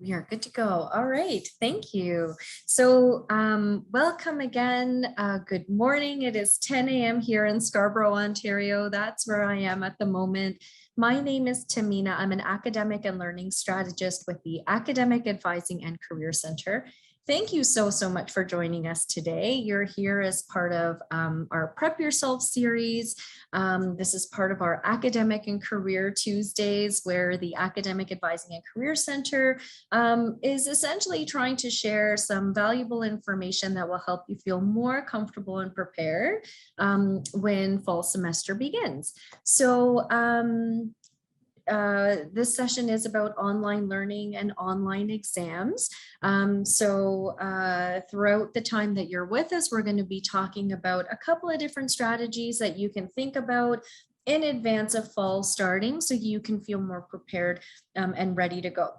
We are good to go. All right. Thank you. So welcome again. Good morning. It is 10 a.m. here in Scarborough, Ontario. That's where I am at the moment. My name is Tamina. I'm an academic and learning strategist with the Academic Advising and Career Center. Thank you so much for joining us today. You're here as part of our Prep Yourself series. This is part of our Academic and Career Tuesdays, where the Academic Advising and Career Center is essentially trying to share some valuable information that will help you feel more comfortable and prepared when fall semester begins. So this session is about online learning and online exams. Throughout the time that you're with us, we're going to be talking about a couple of different strategies that you can think about in advance of fall starting so you can feel more prepared and ready to go.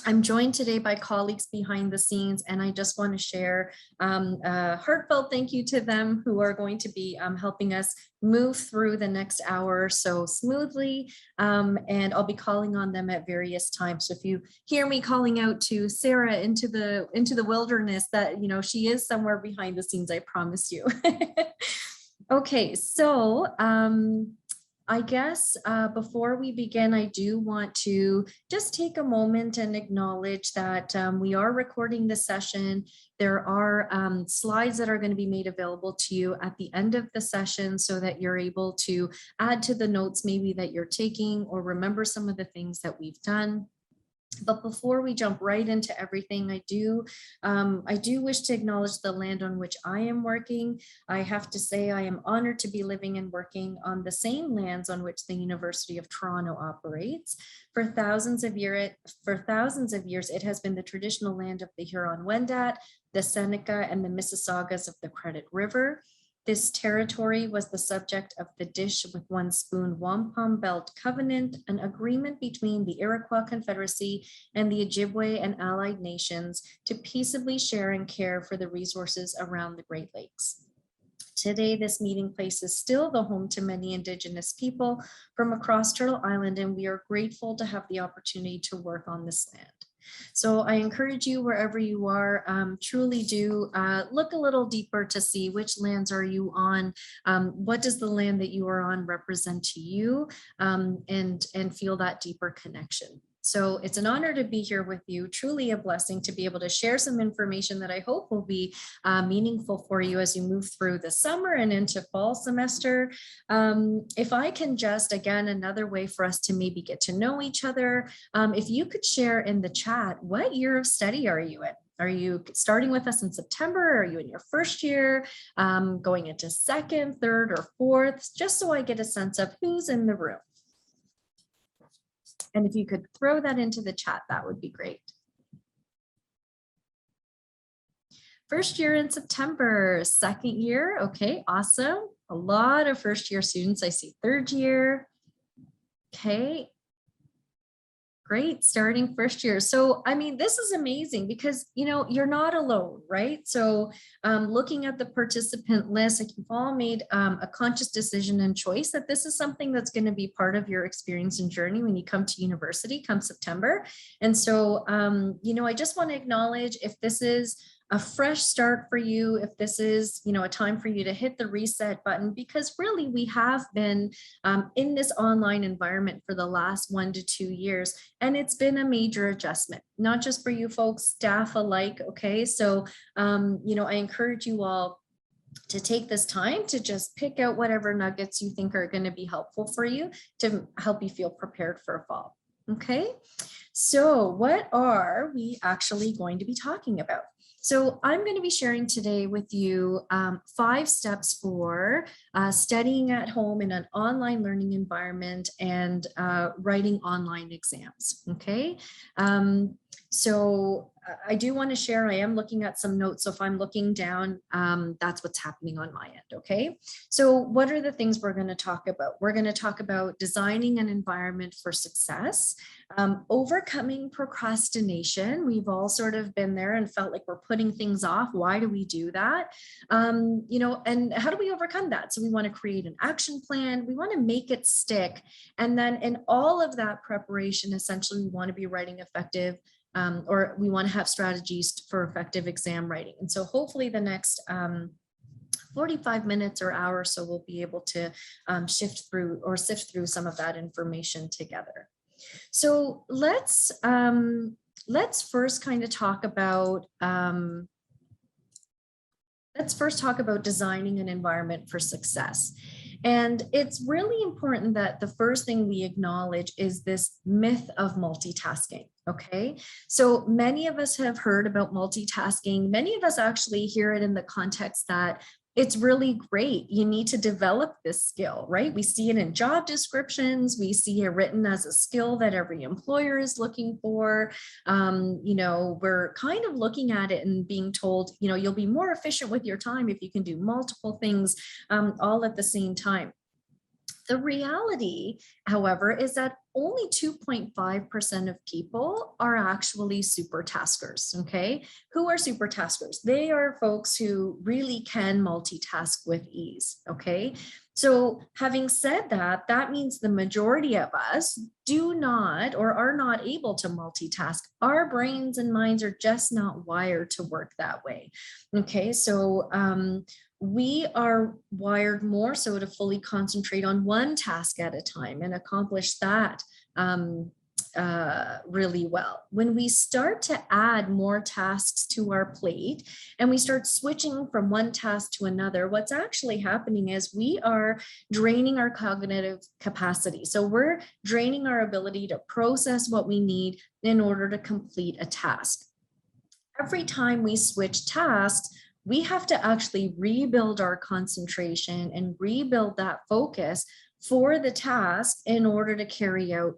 I'm joined today by colleagues behind the scenes, and I just want to share a heartfelt thank you to them who are going to be helping us move through the next hour or so smoothly, and I'll be calling on them at various times. So if you hear me calling out to Sarah into the wilderness, that she is somewhere behind the scenes, I promise you. Okay, so I guess before we begin, I do want to just take a moment and acknowledge that we are recording this session. There are slides that are going to be made available to you at the end of the session so that you're able to add to the notes maybe that you're taking or remember some of the things that we've done. But before we jump right into everything, I do wish to acknowledge the land on which I am working. I have to say I am honored to be living and working on the same lands on which the University of Toronto operates. For thousands of years, it has been the traditional land of the Huron-Wendat, the Seneca, and the Mississaugas of the Credit River. This territory was the subject of the Dish with One Spoon Wampum Belt Covenant, an agreement between the Iroquois Confederacy and the Ojibwe and allied nations to peaceably share and care for the resources around the Great Lakes. Today, this meeting place is still the home to many Indigenous people from across Turtle Island, and we are grateful to have the opportunity to work on this land. So I encourage you, wherever you are, truly do look a little deeper to see which lands are you on, what does the land that you are on represent to you, and feel that deeper connection. So it's an honor to be here with you, truly a blessing to be able to share some information that I hope will be meaningful for you as you move through the summer and into fall semester. If I can just, again, another way for us to maybe get to know each other, if you could share in the chat, what year of study are you in? Are you starting with us in September? Are you in your first year, going into second, third, or fourth? Just so I get a sense of who's in the room. And if you could throw that into the chat, that would be great. First year in September, second year. Okay, awesome. A lot of first year students. I see third year. Okay. Great, starting first year. So, I mean, this is amazing because, you're not alone, right? So looking at the participant list, like you've all made a conscious decision and choice that this is something that's going to be part of your experience and journey when you come to university come September. And so, I just want to acknowledge if this is a fresh start for you, if this is, a time for you to hit the reset button, because really we have been in this online environment for the last 1 to 2 years, and it's been a major adjustment, not just for you folks, staff alike. Okay, so, I encourage you all to take this time to just pick out whatever nuggets you think are going to be helpful for you to help you feel prepared for fall. Okay, so what are we actually going to be talking about? So I'm going to be sharing today with you 5 steps for studying at home in an online learning environment and writing online exams. Okay, so I do want to share, I am looking at some notes. So if I'm looking down, that's what's happening on my end. Okay. So what are the things we're going to talk about? We're going to talk about designing an environment for success, overcoming procrastination. We've all sort of been there and felt like we're putting things off. Why do we do that? You know, and how do we overcome that? So we want to create an action plan. We want to make it stick. And then in all of that preparation, essentially, we want to be writing effective or we want to have strategies for effective exam writing. And so hopefully the next 45 minutes or hour or so we'll be able to sift through some of that information together. So let's first kind of talk about designing an environment for success. And it's really important that the first thing we acknowledge is this myth of multitasking. Okay, so many of us have heard about multitasking. Many of us actually hear it in the context that it's really great. You need to develop this skill, right? We see it in job descriptions. We see it written as a skill that every employer is looking for. You know, we're kind of looking at it and being told, you know, you'll be more efficient with your time if you can do multiple things all at the same time. The reality, however, is that only 2.5% of people are actually super taskers, okay? Who are super taskers? They are folks who really can multitask with ease, okay? So having said that, that means the majority of us do not or are not able to multitask. Our brains and minds are just not wired to work that way, okay? So we are wired more so to fully concentrate on one task at a time and accomplish that really well. When we start to add more tasks to our plate and we start switching from one task to another, what's actually happening is we are draining our cognitive capacity. So we're draining our ability to process what we need in order to complete a task. Every time we switch tasks, we have to actually rebuild our concentration and rebuild that focus for the task in order to carry out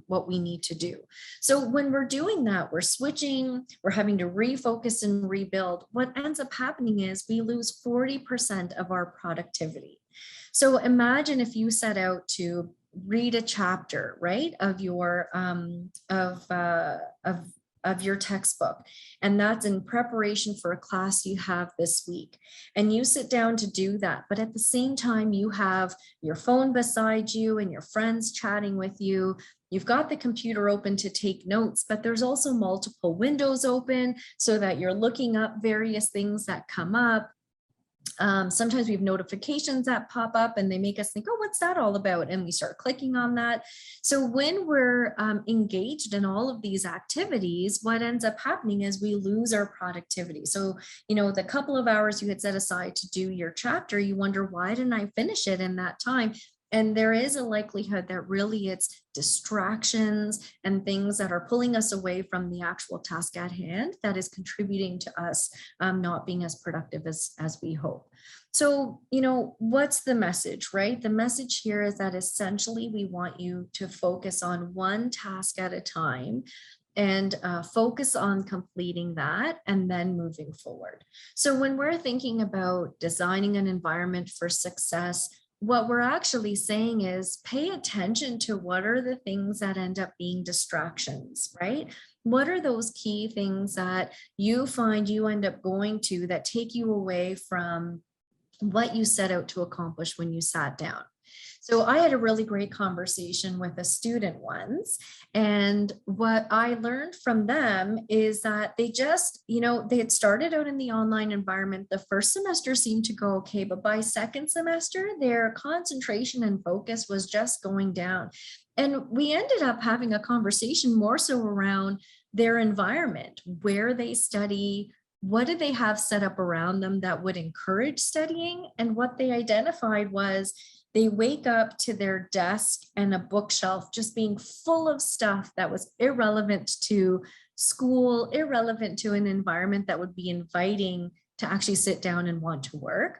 what we need to do. So when we're doing that, we're switching, we're having to refocus and rebuild. What ends up happening is we lose 40% of our productivity. So imagine if you set out to read a chapter, right, of your of your textbook, and that's in preparation for a class you have this week, and you sit down to do that, but at the same time you have your phone beside you and your friends chatting with you. You've got the computer open to take notes, but there's also multiple windows open so that you're looking up various things that come up. Sometimes we have notifications that pop up and they make us think, oh, what's that all about? And we start clicking on that. So when we're engaged in all of these activities, what ends up happening is we lose our productivity. So, you know, the couple of hours you had set aside to do your chapter, you wonder, why didn't I finish it in that time? And there is a likelihood that really it's distractions and things that are pulling us away from the actual task at hand that is contributing to us not being as productive as we hope. So, you know, what's the message, right? The message here is that essentially we want you to focus on one task at a time and focus on completing that and then moving forward. So when we're thinking about designing an environment for success, what we're actually saying is pay attention to what are the things that end up being distractions, right? What are those key things that you find you end up going to that take you away from what you set out to accomplish when you sat down? So I had a really great conversation with a student once, and what I learned from them is that they just, you know, they had started out in the online environment. The first semester seemed to go okay, but by second semester, their concentration and focus was just going down. And we ended up having a conversation more so around their environment, where they study, what did they have set up around them that would encourage studying? And what they identified was they wake up to their desk and a bookshelf just being full of stuff that was irrelevant to school, irrelevant to an environment that would be inviting to actually sit down and want to work.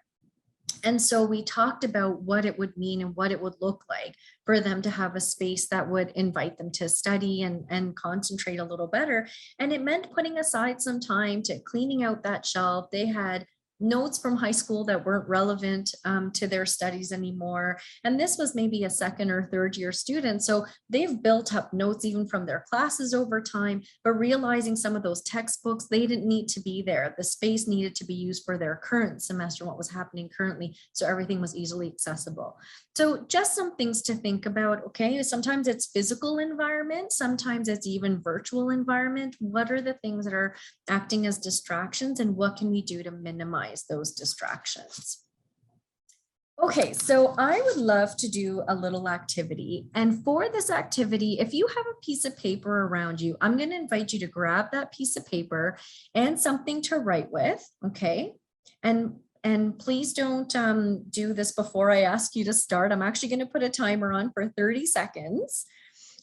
And so we talked about what it would mean and what it would look like for them to have a space that would invite them to study and concentrate a little better. And it meant putting aside some time to cleaning out that shelf. They had notes from high school that weren't relevant to their studies anymore. And this was maybe a second or third year student. So they've built up notes even from their classes over time, but realizing some of those textbooks, they didn't need to be there. The space needed to be used for their current semester, what was happening currently. So everything was easily accessible. So just some things to think about. Okay, sometimes it's physical environment, sometimes it's even virtual environment. What are the things that are acting as distractions, and what can we do to minimize those distractions? Okay, so I would love to do a little activity. And for this activity, if you have a piece of paper around you, I'm going to invite you to grab that piece of paper and something to write with, okay? And please don't do this before I ask you to start. I'm actually going to put a timer on for 30 seconds.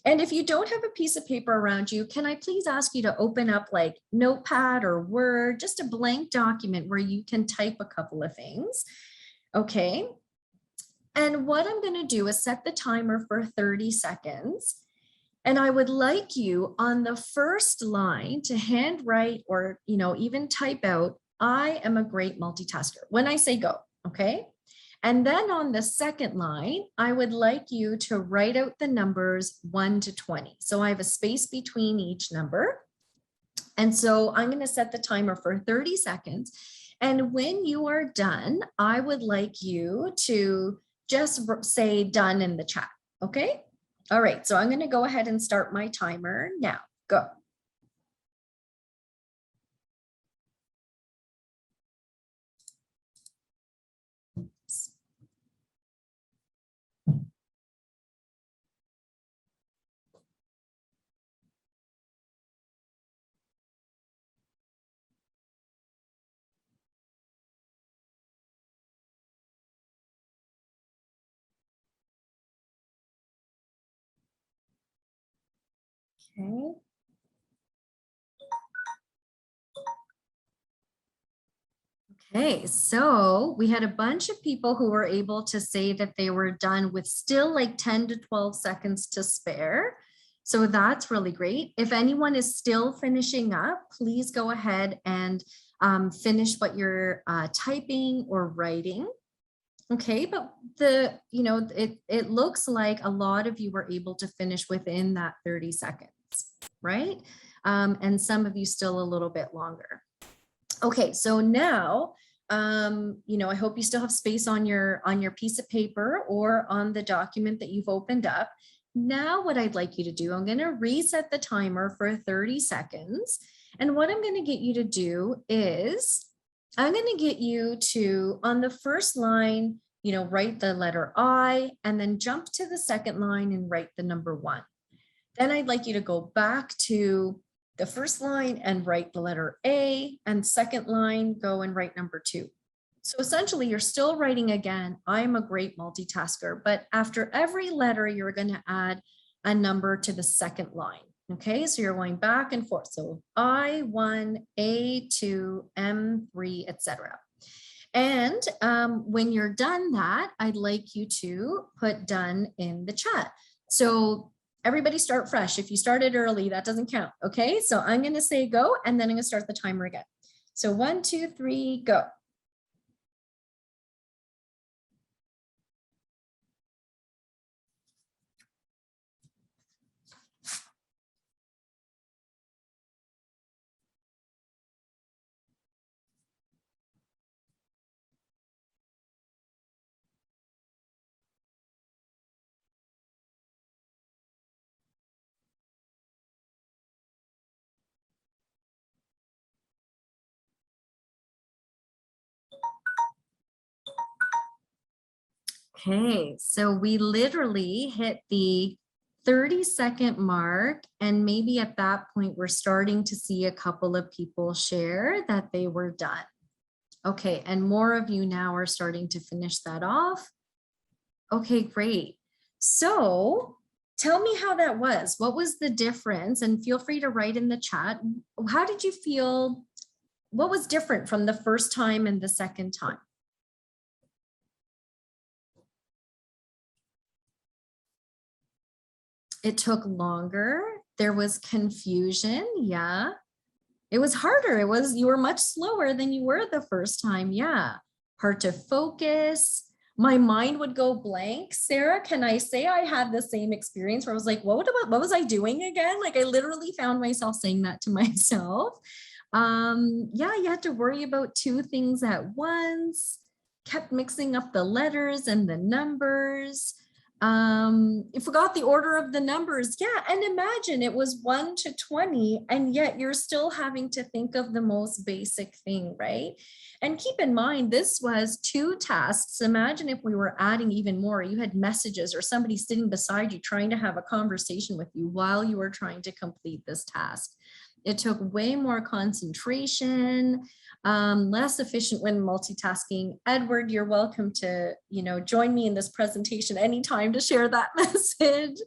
And if you don't have a piece of paper around you, can I please ask you to open up like Notepad or Word, just a blank document where you can type a couple of things, okay? And what I'm going to do is set the timer for 30 seconds. And I would like you on the first line to handwrite or, even type out, I am a great multitasker when I say go, okay? And then on the second line, I would like you to write out the numbers 1 to 20. So I have a space between each number. And so I'm going to set the timer for 30 seconds. And when you are done, I would like you to just say done in the chat, okay? All right, so I'm going to go ahead and start my timer now. Go. Okay. Okay, so we had a bunch of people who were able to say that they were done with still like 10 to 12 seconds to spare. So that's really great. If anyone is still finishing up, please go ahead and finish what you're typing or writing. Okay, but it looks like a lot of you were able to finish within that 30 seconds, right? And some of you still a little bit longer. Okay, so now, I hope you still have space on your piece of paper or on the document that you've opened up. Now what I'd like you to do, I'm going to reset the timer for 30 seconds. And what I'm going to get you to do is I'm going to get you to, on the first line, write the letter I, and then jump to the second line and write the number 1. Then I'd like you to go back to the first line and write the letter A, and second line, go and write number 2. So essentially you're still writing again, I'm a great multitasker, but after every letter, you're going to add a number to the second line. Okay, so you're going back and forth. So I1, A2, M3, etc. And when you're done that, I'd like you to put done in the chat. So everybody start fresh. If you started early, that doesn't count. Okay, so I'm going to say go, and then I'm going to start the timer again. So 1, 2, 3, go. Okay, so we literally hit the 30-second mark, and maybe at that point, we're starting to see a couple of people share that they were done. Okay, and more of you now are starting to finish that off. Okay, great. So tell me how that was. What was the difference? And feel free to write in the chat. How did you feel? What was different from the first time and the second time? It took longer. There was confusion. Yeah. It was harder. You were much slower than you were the first time. Yeah. Hard to focus. My mind would go blank. Sarah, can I say I had the same experience where I was like, what was I doing again? Like I literally found myself saying that to myself. Yeah, you had to worry about two things at once, kept mixing up the letters and the numbers. You forgot the order of the numbers. Yeah, and imagine it was 1 to 20, and yet you're still having to think of the most basic thing, right? And keep in mind, this was 2 tasks. Imagine if we were adding even more. You had messages or somebody sitting beside you trying to have a conversation with you while you were trying to complete this task. It took way more concentration, less efficient when multitasking. Edward, you're welcome to, join me in this presentation anytime to share that message.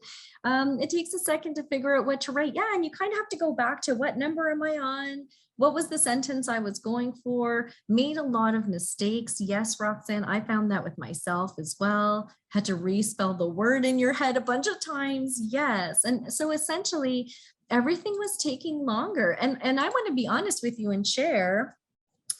It takes a second to figure out what to write. Yeah, and you kind of have to go back to what number am I on? What was the sentence I was going for? Made a lot of mistakes. Yes, Roxanne, I found that with myself as well. Had to respell the word in your head a bunch of times. Yes. And so essentially, everything was taking longer. And I want to be honest with you and share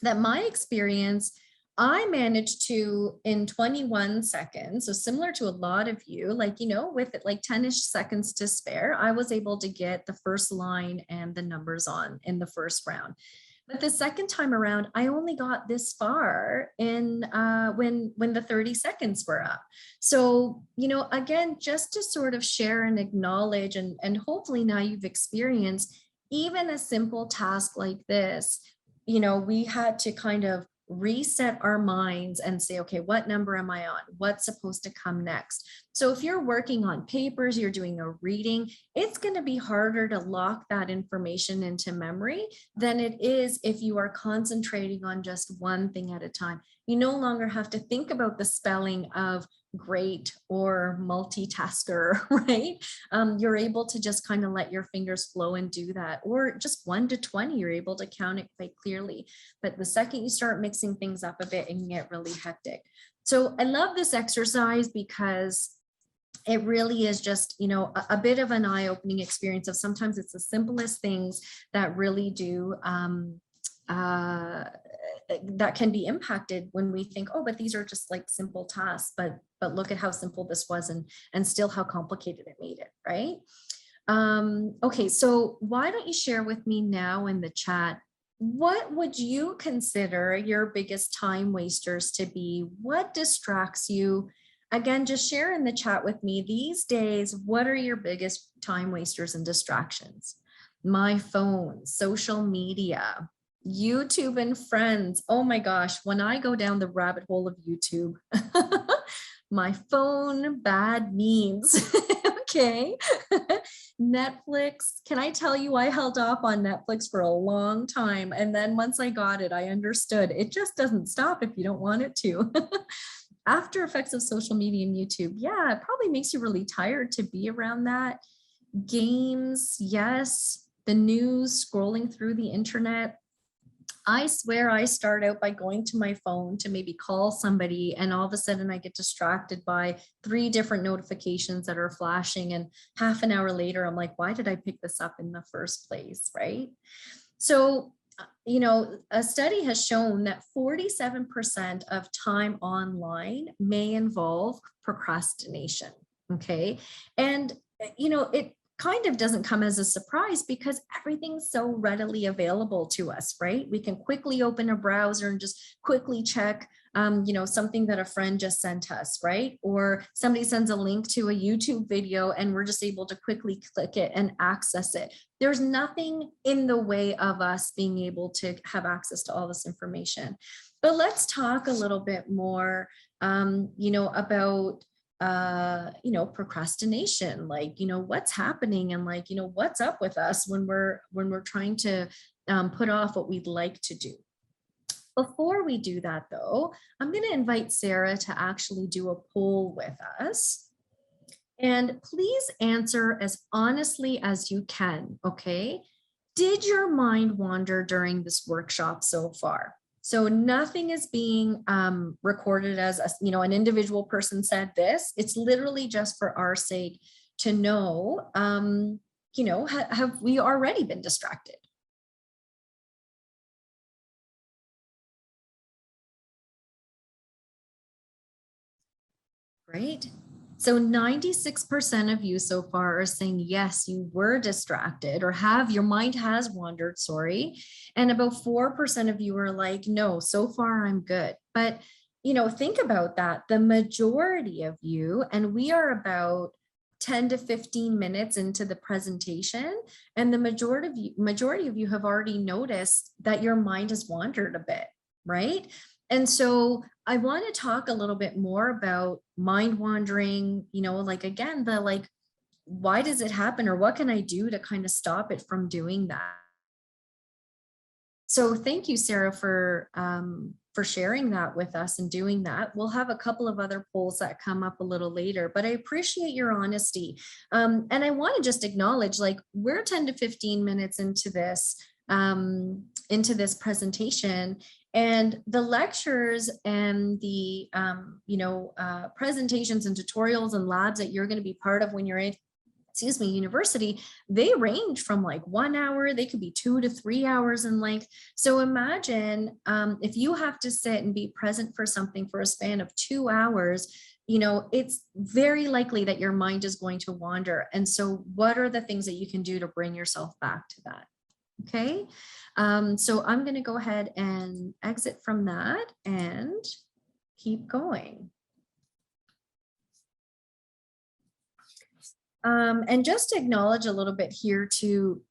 that my experience, I managed to, in 21 seconds, so similar to a lot of you, with it like 10-ish seconds to spare, I was able to get the first line and the numbers on in the first round. But the second time around, I only got this far in when the 30 seconds were up. So, again, just to sort of share and acknowledge, and hopefully now you've experienced even a simple task like this, we had to kind of reset our minds and say, okay, what number am I on? What's supposed to come next? So if you're working on papers, you're doing a reading, it's going to be harder to lock that information into memory than it is if you are concentrating on just one thing at a time. You no longer have to think about the spelling of great or multitasker, right? You're able to just kind of let your fingers flow and do that. Or just 1 to 20, you're able to count it quite clearly. But the second you start mixing things up a bit, it can get really hectic. So I love this exercise because it really is just, a bit of an eye-opening experience of sometimes it's the simplest things that really do that can be impacted when we think, oh, but these are just like simple tasks, but look at how simple this was and still how complicated it made it, right? Okay, so why don't you share with me now in the chat, what would you consider your biggest time wasters to be? What distracts you? Again, just share in the chat with me these days, what are your biggest time wasters and distractions? My phone, social media, YouTube and friends. Oh my gosh, when I go down the rabbit hole of YouTube, my phone, bad memes. Okay. Netflix. Can I tell you, I held off on Netflix for a long time. And then once I got it, I understood it just doesn't stop if you don't want it to. After effects of social media and YouTube. Yeah, it probably makes you really tired to be around that. Games. Yes. The news, scrolling through the internet. I swear I start out by going to my phone to maybe call somebody, and all of a sudden I get distracted by 3 different notifications that are flashing, and half an hour later I'm like, why did I pick this up in the first place, right? So, a study has shown that 47% of time online may involve procrastination, okay? And, it kind of doesn't come as a surprise because everything's so readily available to us, right? We can quickly open a browser and just quickly check, something that a friend just sent us, right? Or somebody sends a link to a YouTube video and we're just able to quickly click it and access it. There's nothing in the way of us being able to have access to all this information. But let's talk a little bit more, about procrastination, what's happening and what's up with us when we're trying to put off what we'd like to do. Before we do that though, I'm going to invite Sarah to actually do a poll with us, and please answer as honestly as you can. Okay, did your mind wander during this workshop so far? So nothing is being recorded as, an individual person said this. It's literally just for our sake to know, have we already been distracted? Right? So 96% of you so far are saying, yes, you were distracted or your mind has wandered, sorry. And about 4% of you are like, no, so far I'm good. But, think about that. The majority of you, and we are about 10 to 15 minutes into the presentation, and the majority of you have already noticed that your mind has wandered a bit, right? And so I want to talk a little bit more about mind wandering, like again, why does it happen or what can I do to kind of stop it from doing that? So thank you, Sarah, for sharing that with us and doing that. We'll have a couple of other polls that come up a little later, but I appreciate your honesty. And I want to just acknowledge, like, we're 10 to 15 minutes into this presentation, and the lectures and the presentations and tutorials and labs that you're going to be part of when you're in university, they range from like 1 hour, they could be 2 to 3 hours in length. So imagine if you have to sit and be present for something for a span of 2 hours, it's very likely that your mind is going to wander. And so what are the things that you can do to bring yourself back to that? Okay, so I'm going to go ahead and exit from that and keep going. And just to acknowledge a little bit here too,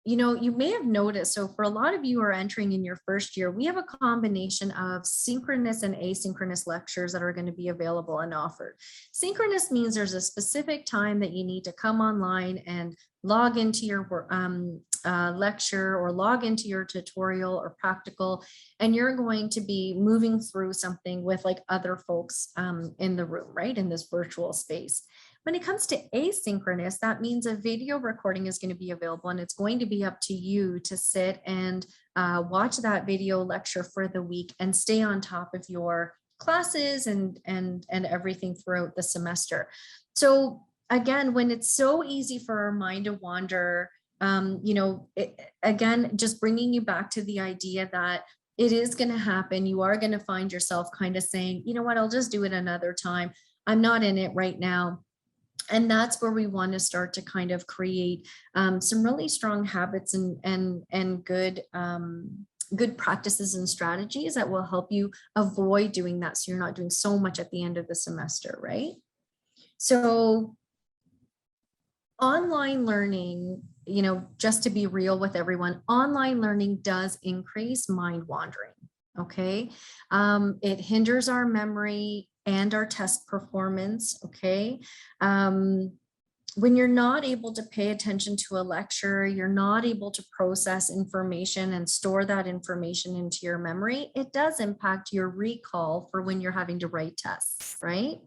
you may have noticed, so for a lot of you who are entering in your first year, we have a combination of synchronous and asynchronous lectures that are going to be available and offered. Synchronous means there's a specific time that you need to come online and log into your lecture or log into your tutorial or practical, and you're going to be moving through something with like other folks in the room, right, in this virtual space. When it comes to asynchronous, that means a video recording is going to be available, and it's going to be up to you to sit and watch that video lecture for the week and stay on top of your classes and everything throughout the semester. So again, when it's so easy for our mind to wander, again, just bringing you back to the idea that it is going to happen. You are going to find yourself kind of saying, you know what, I'll just do it another time. I'm not in it right now. And that's where we want to start to kind of create some really strong habits and good practices and strategies that will help you avoid doing that, so you're not doing so much at the end of the semester, right? So online learning, just to be real with everyone, online learning does increase mind wandering, okay? It hinders our memory and our test performance, okay? When you're not able to pay attention to a lecture, you're not able to process information and store that information into your memory, it does impact your recall for when you're having to write tests, right?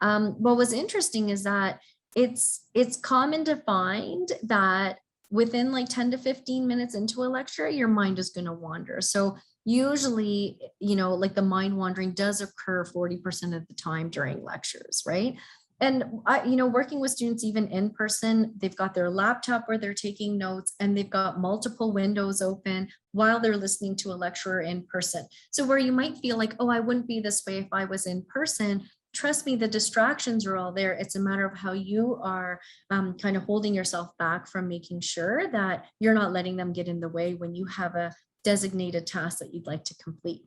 What was interesting is that it's common to find that within like 10 to 15 minutes into a lecture, your mind is going to wander. So usually, like the mind wandering does occur 40% of the time during lectures, right? And working with students even in person, they've got their laptop where they're taking notes and they've got multiple windows open while they're listening to a lecturer in person. So where you might feel like, oh, I wouldn't be this way if I was in person, trust me, the distractions are all there. It's a matter of how you are kind of holding yourself back from making sure that you're not letting them get in the way when you have a designated task that you'd like to complete.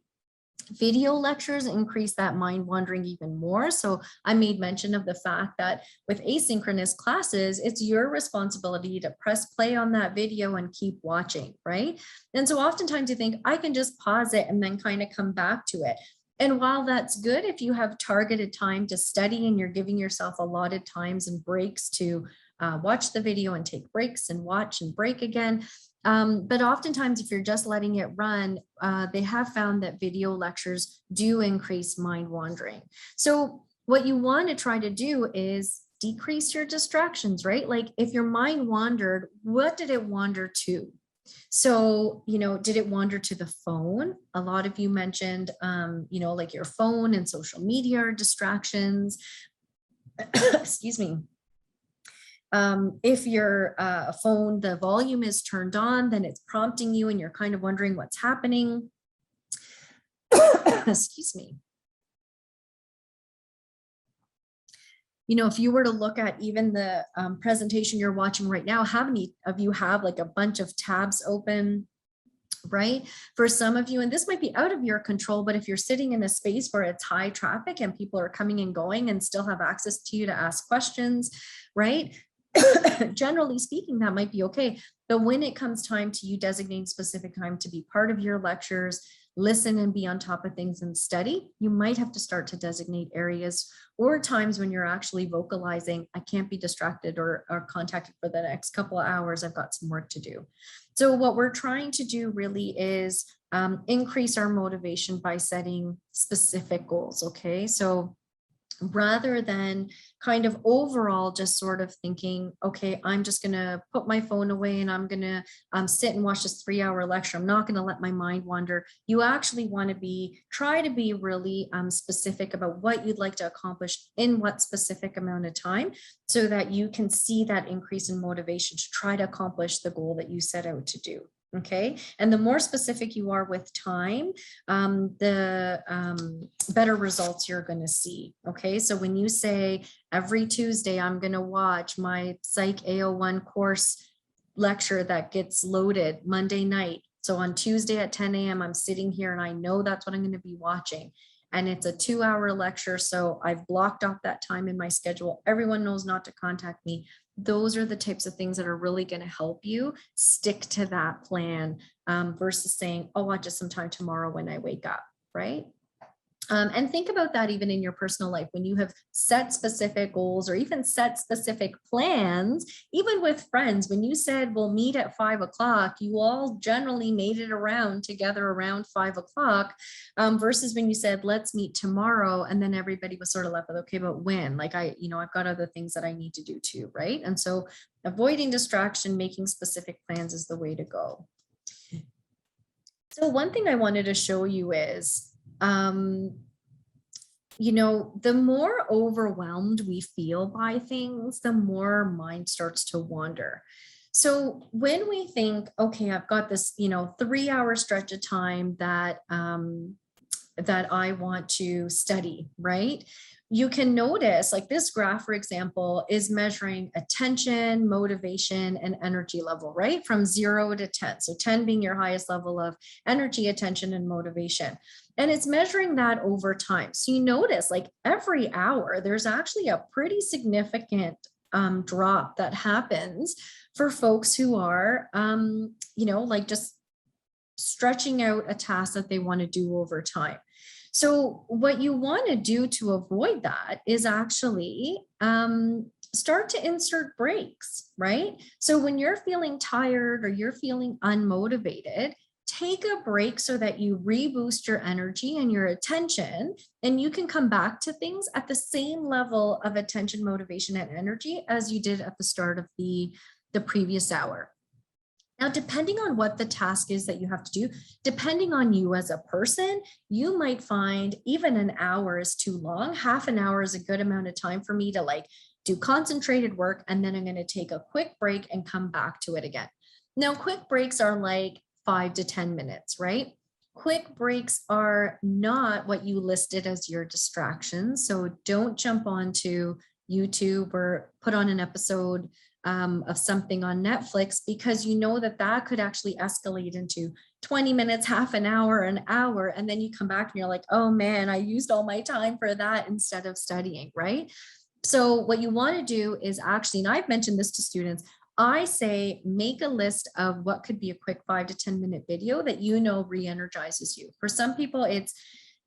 Video lectures increase that mind wandering even more. So I made mention of the fact that with asynchronous classes, it's your responsibility to press play on that video and keep watching, right? And so oftentimes you think, I can just pause it and then kind of come back to it. And while that's good, if you have targeted time to study and you're giving yourself allotted times and breaks to watch the video and take breaks and watch and break again. But oftentimes, if you're just letting it run, they have found that video lectures do increase mind wandering. So what you want to try to do is decrease your distractions, right? Like if your mind wandered, what did it wander to? So, did it wander to the phone? A lot of you mentioned, like your phone and social media are distractions. Excuse me. If your phone, the volume is turned on, then it's prompting you and you're kind of wondering what's happening. Excuse me. You know, if you were to look at even the presentation you're watching right now, how many of you have like a bunch of tabs open, right? For some of you, and this might be out of your control, but if you're sitting in a space where it's high traffic and people are coming and going and still have access to you to ask questions, right? Generally speaking, that might be okay. But when it comes time to you designating specific time to be part of your lectures, listen and be on top of things and study, you might have to start to designate areas or times when you're actually vocalizing, I can't be distracted or contacted for the next couple of hours, I've got some work to do. So what we're trying to do really is increase our motivation by setting specific goals, okay? So rather than kind of overall just sort of thinking, okay, I'm just going to put my phone away and I'm going to sit and watch this 3-hour lecture. I'm not going to let my mind wander. You actually want to try to be really specific about what you'd like to accomplish in what specific amount of time so that you can see that increase in motivation to try to accomplish the goal that you set out to do. Okay, and the more specific you are with time, the better results you're going to see. Okay, so when you say every Tuesday, I'm going to watch my Psych AO1 course lecture that gets loaded Monday night. So on Tuesday at 10 a.m., I'm sitting here and I know that's what I'm going to be watching. And it's a 2-hour lecture. So I've blocked off that time in my schedule. Everyone knows not to contact me. Those are the types of things that are really going to help you stick to that plan versus saying, oh, I'll just sometime tomorrow when I wake up, right? And think about that even in your personal life, when you have set specific goals or even set specific plans, even with friends, when you said, we'll meet at 5 o'clock, you all generally made it around together around 5 o'clock versus when you said, let's meet tomorrow. And then everybody was sort of left with, okay, but when? Like I've got other things that I need to do too, right? And so avoiding distraction, making specific plans is the way to go. So one thing I wanted to show you is, the more overwhelmed we feel by things, the more mind starts to wander. So when we think, okay, I've got this, 3-hour stretch of time that I want to study, right? You can notice like this graph, for example, is measuring attention, motivation, and energy level, right? From 0 to 10. So 10 being your highest level of energy, attention, and motivation. And it's measuring that over time. So you notice like every hour, there's actually a pretty significant drop that happens for folks who are, like just stretching out a task that they want to do over time. So what you want to do to avoid that is actually start to insert breaks, right? So when you're feeling tired or you're feeling unmotivated, take a break so that you reboost your energy and your attention, and you can come back to things at the same level of attention, motivation, and energy as you did at the start of the previous hour. Now, depending on what the task is that you have to do, depending on you as a person, you might find even an hour is too long. Half an hour is a good amount of time for me to like do concentrated work, and then I'm going to take a quick break and come back to it again. Now, quick breaks are like 5 to 10 minutes, right? Quick breaks are not what you listed as your distractions. So don't jump onto YouTube or put on an episode of something on Netflix, because you know that could actually escalate into 20 minutes, half an hour, and then you come back and you're like, oh man, I used all my time for that instead of studying, right? So what you want to do is actually, and I've mentioned this to students, I say make a list of what could be a quick 5 to 10 minute video that re-energizes you. For some people, it's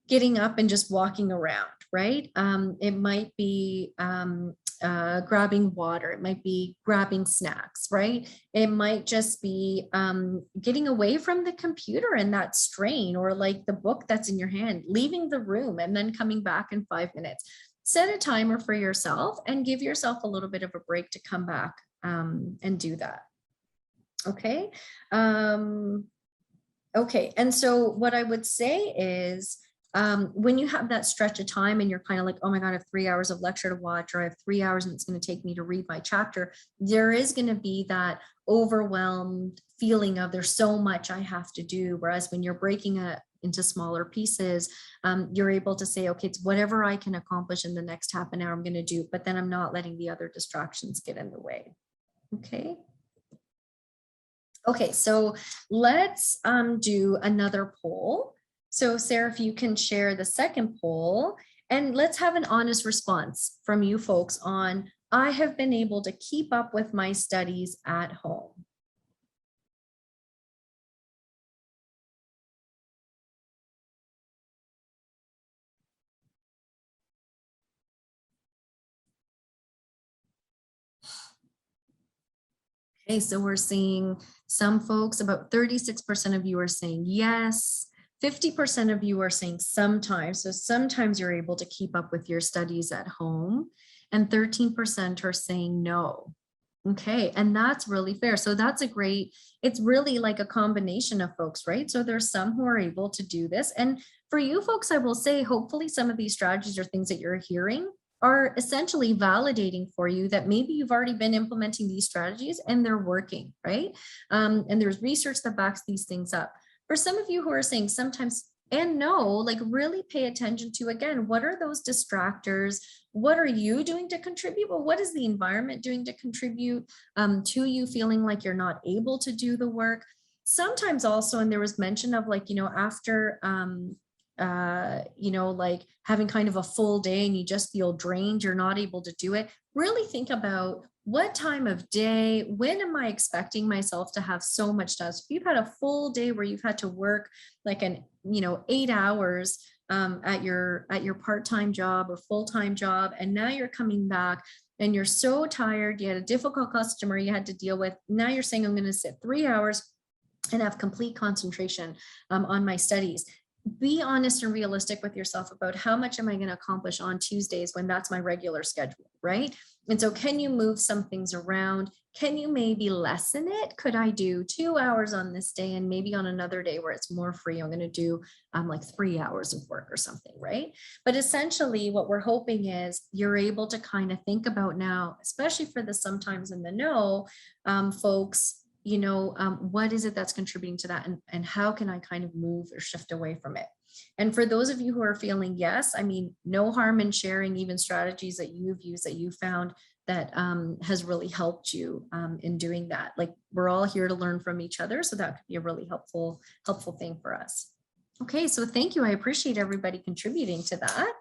getting up and just walking around, right? It might be grabbing water. It might be grabbing snacks, right? It might just be getting away from the computer and that strain, or like the book that's in your hand, leaving the room and then coming back in 5 minutes. Set a timer for yourself and give yourself a little bit of a break to come back and do that. Okay. Okay. And so what I would say is, when you have that stretch of time and you're kind of like, oh my God, I have 3 hours of lecture to watch, or I have 3 hours and it's going to take me to read my chapter, there is going to be that overwhelmed feeling of there's so much I have to do. Whereas when you're breaking it into smaller pieces, you're able to say, okay, it's whatever I can accomplish in the next half an hour I'm going to do, but then I'm not letting the other distractions get in the way. Okay. Okay, so let's do another poll. So Sarah, if you can share the second poll, and let's have an honest response from you folks on, I have been able to keep up with my studies at home. Okay, so we're seeing some folks, about 36% of you are saying yes, 50% of you are saying sometimes. So sometimes you're able to keep up with your studies at home, and 13% are saying no. Okay, and that's really fair. So that's a great, it's really like a combination of folks, right? So there's some who are able to do this. And for you folks, I will say, hopefully some of these strategies or things that you're hearing are essentially validating for you that maybe you've already been implementing these strategies and they're working, right? And there's research that backs these things up. For some of you who are saying sometimes and no, like really pay attention to, again, what are those distractors? What are you doing to contribute? But what is the environment doing to contribute to you feeling like you're not able to do the work? Sometimes also, and there was mention of like, after like having kind of a full day and you just feel drained, you're not able to do it. Really think about what time of day, when am I expecting myself to have so much done? So if you've had a full day where you've had to work like 8 hours at your part-time job or full-time job, and now you're coming back and you're so tired, you had a difficult customer you had to deal with, now you're saying I'm going to sit 3 hours and have complete concentration on my studies. Be honest and realistic with yourself about how much am I going to accomplish on Tuesdays when that's my regular schedule, right? And so can you move some things around? Can you maybe lessen it? Could I do 2 hours on this day and maybe on another day where it's more free, I'm going to do like 3 hours of work or something, right? But essentially what we're hoping is you're able to kind of think about now, especially for the sometimes and the no folks, what is it that's contributing to that, and how can I kind of move or shift away from it? And for those of you who are feeling yes, I mean, no harm in sharing even strategies that you've used that you found that has really helped you in doing that. Like, we're all here to learn from each other, so that could be a really helpful thing for us. Okay, so thank you. I appreciate everybody contributing to that.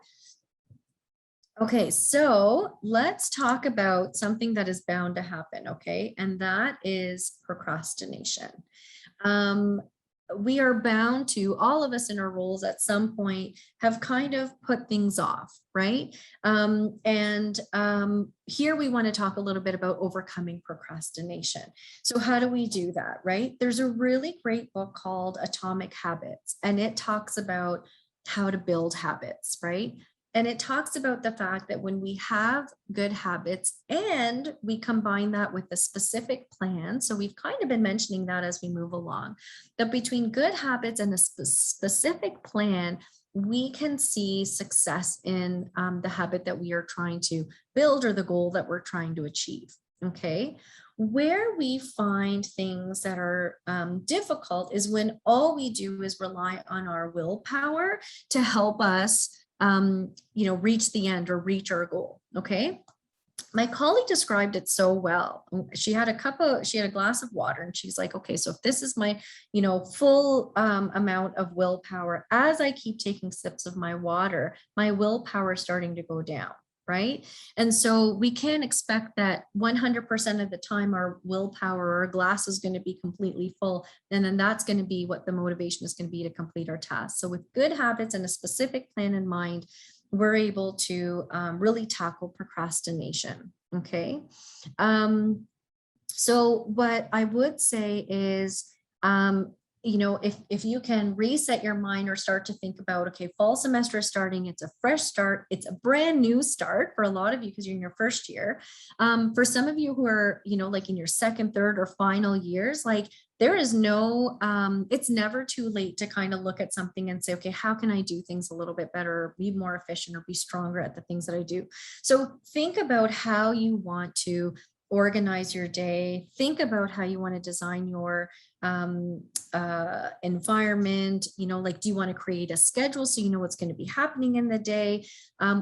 Okay, so let's talk about something that is bound to happen, okay? And that is procrastination. We are bound to, all of us in our roles at some point have kind of put things off, right? Here we want to talk a little bit about overcoming procrastination. So how do we do that, right? There's a really great book called Atomic Habits, and it talks about how to build habits, right? And it talks about the fact that when we have good habits and we combine that with a specific plan, so we've kind of been mentioning that as we move along, that between good habits and a specific plan, we can see success in the habit that we are trying to build or the goal that we're trying to achieve, okay? Where we find things that are difficult is when all we do is rely on our willpower to help us reach the end or reach our goal. Okay. My colleague described it so well. She had a glass of water and she's like, okay, so if this is my, full amount of willpower, as I keep taking sips of my water, my willpower is starting to go down. Right. And so we can't expect that 100% of the time our willpower or our glass is going to be completely full. And then that's going to be what the motivation is going to be to complete our task. So with good habits and a specific plan in mind, we're able to really tackle procrastination. Okay. So what I would say is, if you can reset your mind or start to think about, okay, fall semester is starting, it's a fresh start, it's a brand new start for a lot of you because you're in your first year. For some of you who are, like in your second, third, or final years, like there is no, it's never too late to kind of look at something and say, okay, how can I do things a little bit better, be more efficient, or be stronger at the things that I do? So think about how you want to organize your day. Think about how you want to design your environment. Like, do you want to create a schedule so you know what's going to be happening in the day?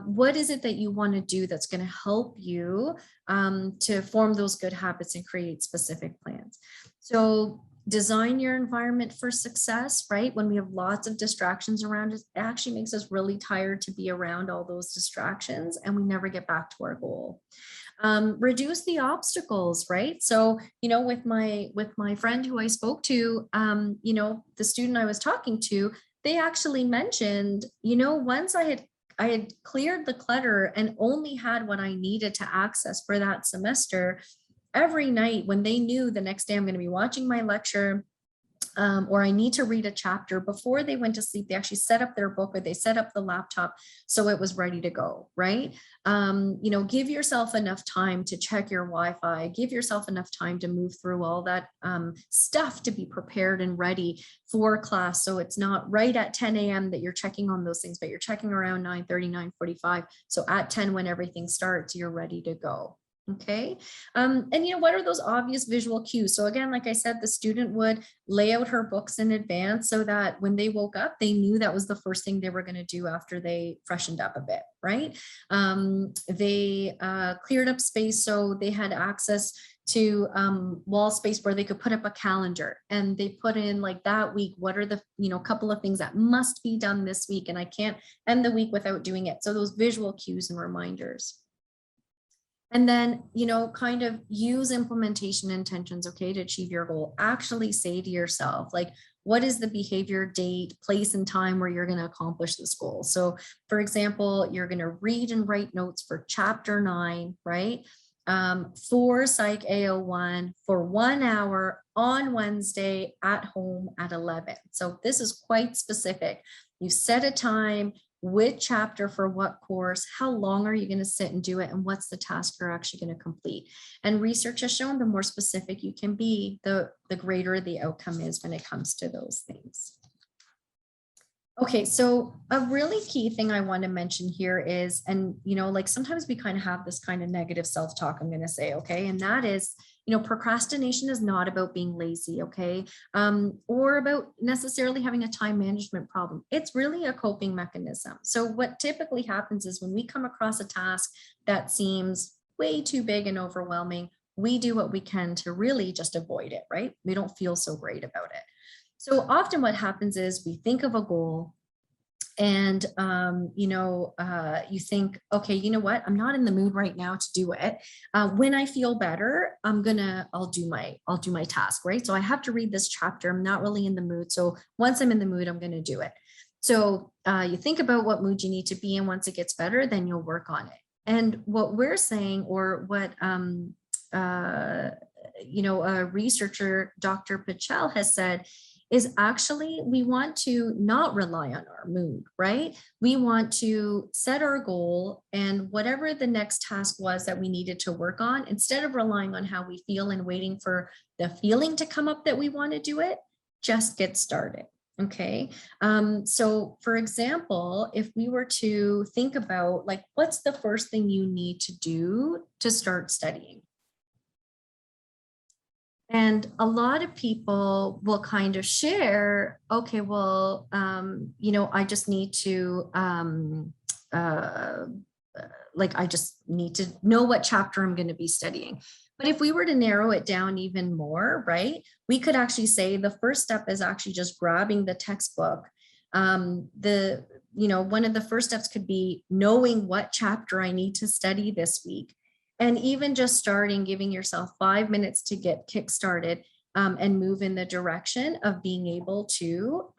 What is it that you want to do that's going to help you to form those good habits and create specific plans? So design your environment for success, right? When we have lots of distractions around us, it actually makes us really tired to be around all those distractions, and we never get back to our goal. Reduce the obstacles, right? So, with my friend who I spoke to, the student I was talking to, they actually mentioned, once I had cleared the clutter and only had what I needed to access for that semester, every night when they knew the next day I'm going to be watching my lecture, or I need to read a chapter, before they went to sleep, they actually set up their book, or they set up the laptop so it was ready to go, right? Give yourself enough time to check your Wi-Fi, give yourself enough time to move through all that stuff to be prepared and ready for class. So it's not right at 10 a.m. that you're checking on those things, but you're checking around 9:30, 9:45. So at 10, when everything starts, you're ready to go. Okay. And what are those obvious visual cues? So again, like I said, the student would lay out her books in advance so that when they woke up, they knew that was the first thing they were going to do after they freshened up a bit, right? They cleared up space so they had access to wall space where they could put up a calendar, and they put in, like, that week, what are the couple of things that must be done this week, and I can't end the week without doing it. So those visual cues and reminders. And then, kind of use implementation intentions, okay, to achieve your goal. Actually say to yourself, like, what is the behavior, date, place, and time where you're going to accomplish this goal? So, for example, you're going to read and write notes for chapter 9, right? For Psych AO1 for 1 hour on Wednesday at home at 11. So this is quite specific. You set a time, which chapter for what course, how long are you going to sit and do it, and what's the task you're actually going to complete. And research has shown the more specific you can be, the greater the outcome is when it comes to those things. Okay, so a really key thing I want to mention here is, and like sometimes we kind of have this kind of negative self-talk, I'm going to say, okay, and that is, procrastination is not about being lazy, okay, or about necessarily having a time management problem. It's really a coping mechanism. So what typically happens is when we come across a task that seems way too big and overwhelming, we do what we can to really just avoid it, right? We don't feel so great about it. So often what happens is we think of a goal and, you think, okay, you know what, I'm not in the mood right now to do it. When I feel better, I'll do my task, right? So I have to read this chapter. I'm not really in the mood. So once I'm in the mood, I'm going to do it. So you think about what mood you need to be in. Once it gets better, then you'll work on it. And what we're saying, or what, a researcher, Dr. Pichel, has said, is actually we want to not rely on our mood, right? We want to set our goal, and whatever the next task was that we needed to work on, instead of relying on how we feel and waiting for the feeling to come up that we want to do it, just get started. Okay. So for example, if we were to think about, like, what's the first thing you need to do to start studying? And a lot of people will kind of share, okay, well, I just need to, I just need to know what chapter I'm going to be studying. But if we were to narrow it down even more, right, we could actually say the first step is actually just grabbing the textbook. One of the first steps could be knowing what chapter I need to study this week. And even just starting, giving yourself 5 minutes to get kickstarted and move in the direction of being able to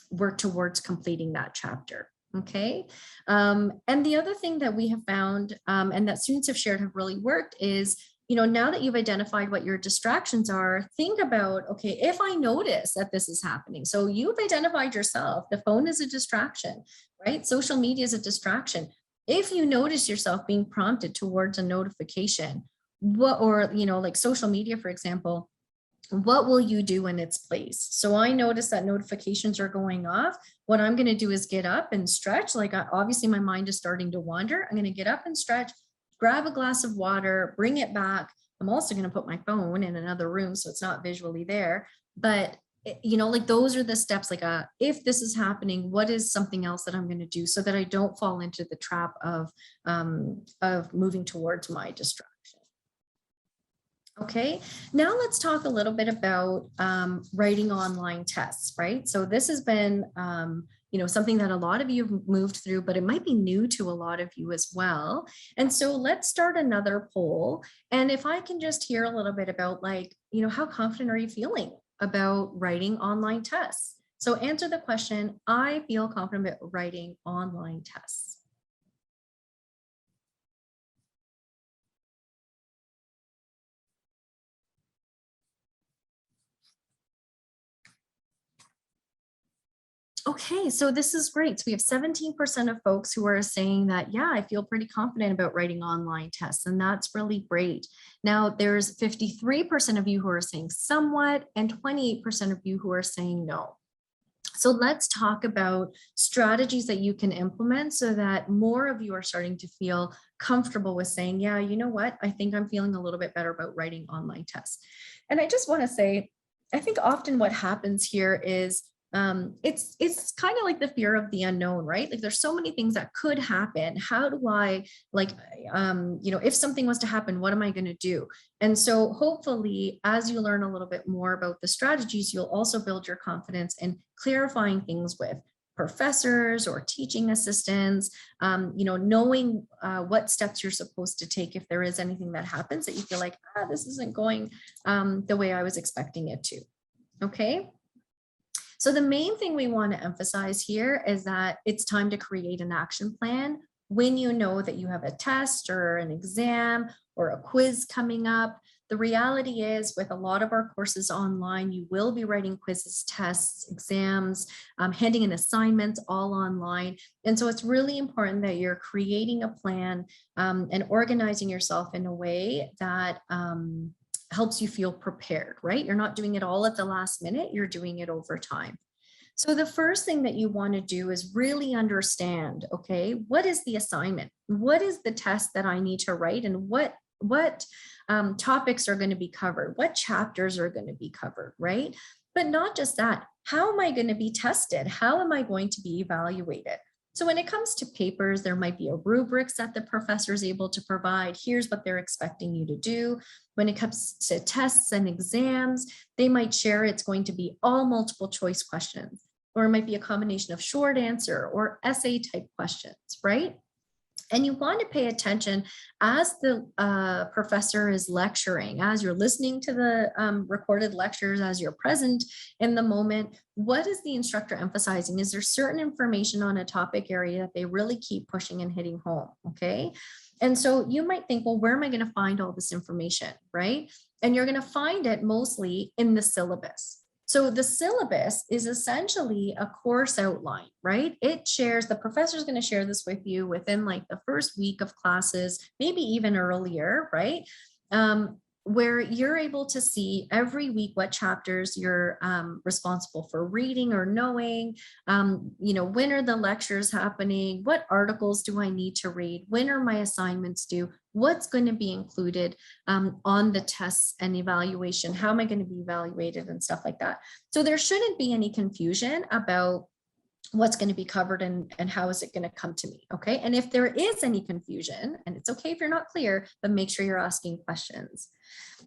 work towards completing that chapter. Okay. And the other thing that we have found and that students have shared have really worked is, now that you've identified what your distractions are, think about, okay, if I notice that this is happening, so you've identified yourself, the phone is a distraction, right? Social media is a distraction. If you notice yourself being prompted towards a notification, like social media, for example, what will you do in its place? So I notice that notifications are going off. What I'm going to do is get up and stretch. Like obviously my mind is starting to wander. I'm going to get up and stretch, grab a glass of water, bring it back. I'm also going to put my phone in another room so it's not visually there. But you know, like those are the steps, like if this is happening, what is something else that I'm going to do so that I don't fall into the trap of moving towards my distraction. Okay, now let's talk a little bit about writing online tests, right? So this has been, you know, something that a lot of you have moved through, but it might be new to a lot of you as well. And so let's start another poll. And if I can just hear a little bit about, like, you know, how confident are you feeling about writing online tests? So answer the question, I feel confident about writing online tests. Okay, so this is great. So we have 17% of folks who are saying that, yeah, I feel pretty confident about writing online tests, and that's really great. Now, there's 53% of you who are saying somewhat, and 28% of you who are saying no. So let's talk about strategies that you can implement so that more of you are starting to feel comfortable with saying, yeah, you know what, I think I'm feeling a little bit better about writing online tests. And I just want to say, I think often what happens here is it's kind of like the fear of the unknown, right? Like there's so many things that could happen. How do I, like, you know, if something was to happen, what am I going to do? And so hopefully, as you learn a little bit more about the strategies, you'll also build your confidence in clarifying things with professors or teaching assistants, you know, knowing what steps you're supposed to take if there is anything that happens that you feel like, this isn't going the way I was expecting it to. Okay. So the main thing we want to emphasize here is that it's time to create an action plan when you know that you have a test or an exam or a quiz coming up. The reality is, with a lot of our courses online, you will be writing quizzes, tests, exams, handing in assignments all online. And so it's really important that you're creating a plan and organizing yourself in a way that helps you feel prepared, right? You're not doing it all at the last minute, you're doing it over time. So the first thing that you want to do is really understand, okay, what is the assignment? What is the test that I need to write, and what topics are going to be covered? What chapters are going to be covered, right? But not just that, how am I going to be tested? How am I going to be evaluated? So when it comes to papers, there might be a rubrics that the professor is able to provide. Here's what they're expecting you to do. When it comes to tests and exams, they might share it's going to be all multiple choice questions, or it might be a combination of short answer or essay type questions, right? And you want to pay attention as the professor is lecturing, as you're listening to the recorded lectures, as you're present in the moment. What is the instructor emphasizing? Is there certain information on a topic area that they really keep pushing and hitting home? Okay. And so you might think, well, where am I going to find all this information, right? And you're going to find it mostly in the syllabus. So the syllabus is essentially a course outline, right? It shares, the professor is going to share this with you within like the first week of classes, maybe even earlier, right? Where you're able to see every week what chapters you're responsible for reading or knowing, you know, when are the lectures happening? What articles do I need to read? When are my assignments due? What's going to be included on the tests and evaluation? How am I going to be evaluated and stuff like that? So there shouldn't be any confusion about what's going to be covered and how is it going to come to me, okay? And if there is any confusion, and it's okay if you're not clear, but make sure you're asking questions.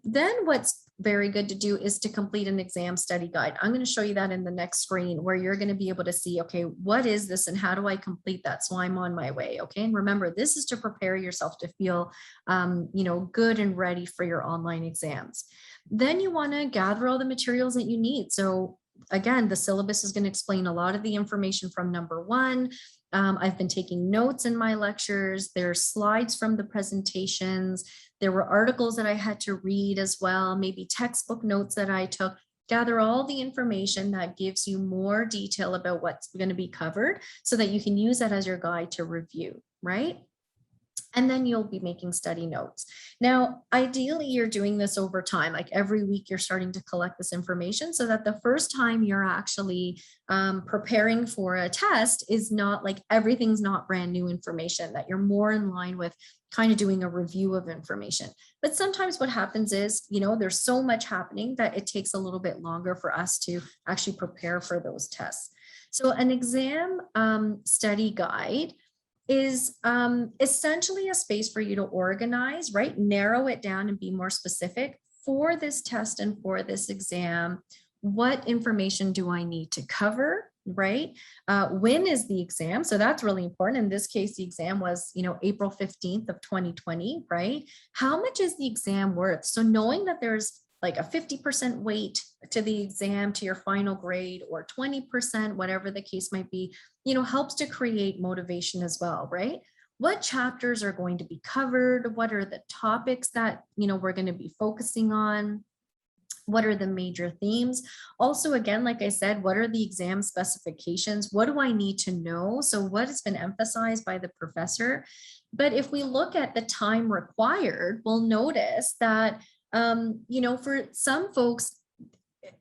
Then what's very good to do is to complete an exam study guide. I'm going to show you that in the next screen, where you're going to be able to see, okay, what is this and how do I complete that so I'm on my way, okay? And remember, this is to prepare yourself to feel, you know, good and ready for your online exams. Then you want to gather all the materials that you need. So again, the syllabus is going to explain a lot of the information from number one. I've been taking notes in my lectures. There's slides from the presentations. There were articles that I had to read as well, maybe textbook notes that I took. Gather all the information that gives you more detail about what's going to be covered so that you can use that as your guide to review, right? And then you'll be making study notes. Now, ideally, you're doing this over time, like every week you're starting to collect this information so that the first time you're actually preparing for a test is not like everything's not brand new information, that you're more in line with kind of doing a review of information. But sometimes what happens is, there's so much happening that it takes a little bit longer for us to actually prepare for those tests. So an exam study guide is essentially a space for you to organize, right? Narrow it down and be more specific for this test and for this exam. What information do I need to cover, right? When is the exam? So that's really important. In this case, the exam was, April 15th of 2020, right? How much is the exam worth? So knowing that there's like a 50% weight to the exam, to your final grade, or 20%, whatever the case might be, helps to create motivation as well, right? What chapters are going to be covered? What are the topics that, we're going to be focusing on? What are the major themes? Also, again, like I said, what are the exam specifications? What do I need to know? So what has been emphasized by the professor? But if we look at the time required, we'll notice that for some folks,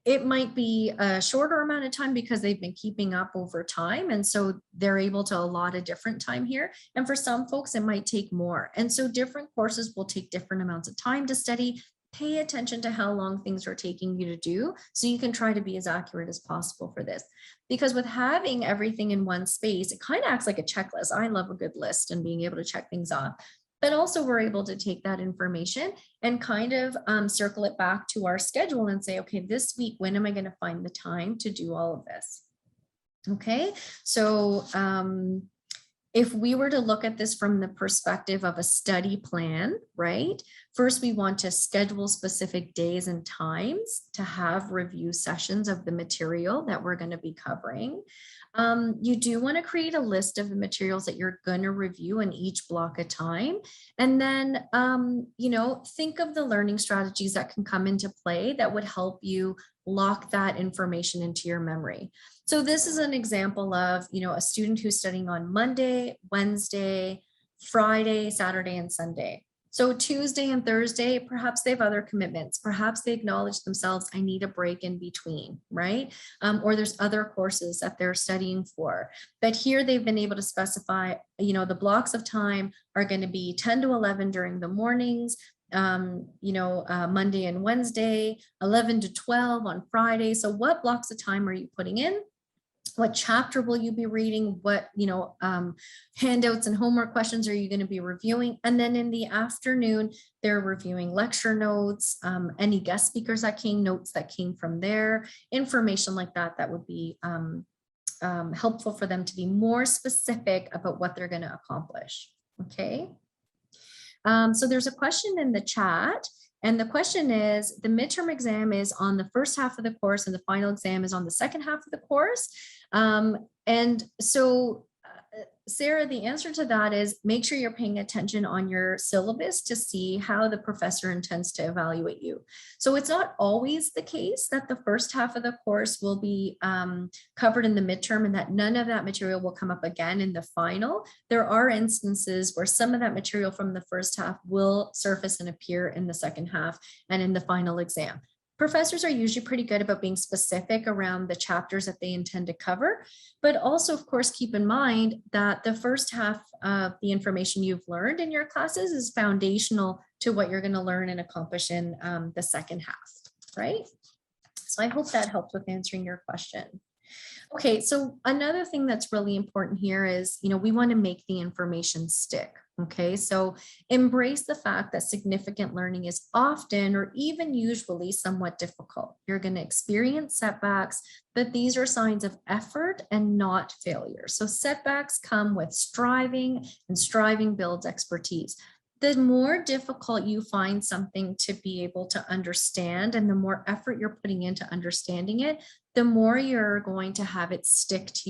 it might be a shorter amount of time because they've been keeping up over time. And so they're able to allot a different time here. And for some folks, it might take more. And so different courses will take different amounts of time to study. Pay attention to how long things are taking you to do so you can try to be as accurate as possible for this. Because with having everything in one space, it kind of acts like a checklist. I love a good list and being able to check things off. But also we're able to take that information and kind of circle it back to our schedule and say, okay, this week, when am I going to find the time to do all of this? Okay, so if we were to look at this from the perspective of a study plan, right? First, we want to schedule specific days and times to have review sessions of the material that we're going to be covering. You do want to create a list of the materials that you're going to review in each block of time. And then, think of the learning strategies that can come into play that would help you lock that information into your memory. So this is an example of, a student who's studying on Monday, Wednesday, Friday, Saturday, and Sunday. So Tuesday and Thursday, perhaps they have other commitments. Perhaps they acknowledge themselves, I need a break in between, right? Or there's other courses that they're studying for. But here they've been able to specify, the blocks of time are going to be 10 to 11 during the mornings, Monday and Wednesday, 11 to 12 on Friday. So what blocks of time are you putting in? What chapter will you be reading? What, handouts and homework questions are you going to be reviewing? And then in the afternoon, they're reviewing lecture notes, any guest speakers that came, notes that came from there, information like that, that would be helpful for them to be more specific about what they're going to accomplish. Okay. So there's a question in the chat. And the question is, the midterm exam is on the first half of the course and the final exam is on the second half of the course. And so, Sarah, the answer to that is make sure you're paying attention on your syllabus to see how the professor intends to evaluate you. So it's not always the case that the first half of the course will be covered in the midterm and that none of that material will come up again in the final. There are instances where some of that material from the first half will surface and appear in the second half and in the final exam. Professors are usually pretty good about being specific around the chapters that they intend to cover, but also, of course, keep in mind that the first half of the information you've learned in your classes is foundational to what you're going to learn and accomplish in the second half, right? So I hope that helped with answering your question. Okay, so another thing that's really important here is, we want to make the information stick. Okay, so embrace the fact that significant learning is often or even usually somewhat difficult. You're going to experience setbacks, but these are signs of effort and not failure. So setbacks come with striving, and striving builds expertise. The more difficult you find something to be able to understand and the more effort you're putting into understanding it, the more you're going to have it stick to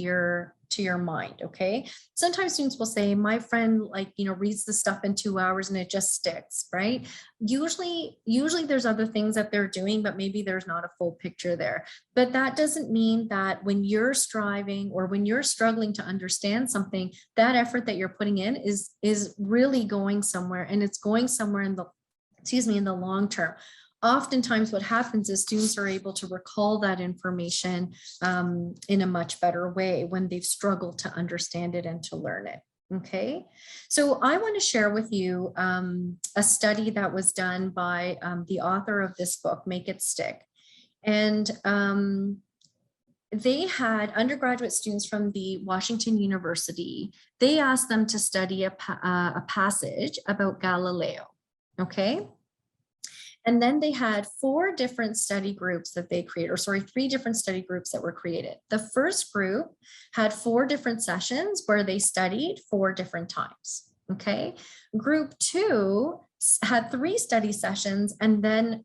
to your mind. Okay. Sometimes students will say, my friend, like, reads the stuff in 2 hours and it just sticks, right? Usually there's other things that they're doing, but maybe there's not a full picture there. But that doesn't mean that when you're striving or when you're struggling to understand something, that effort that you're putting in is really going somewhere, and it's going somewhere in the long term. Oftentimes what happens is students are able to recall that information in a much better way when they've struggled to understand it and to learn it. Okay, so I want to share with you a study that was done by the author of this book, Make It Stick. And they had undergraduate students from the Washington University. They asked them to study a passage about Galileo. Okay. And then they had 4 different study groups that they created, or sorry, 3 different study groups that were created. The first group had 4 different sessions where they studied 4 different times. Okay. Group 2 had 3 study sessions, and then,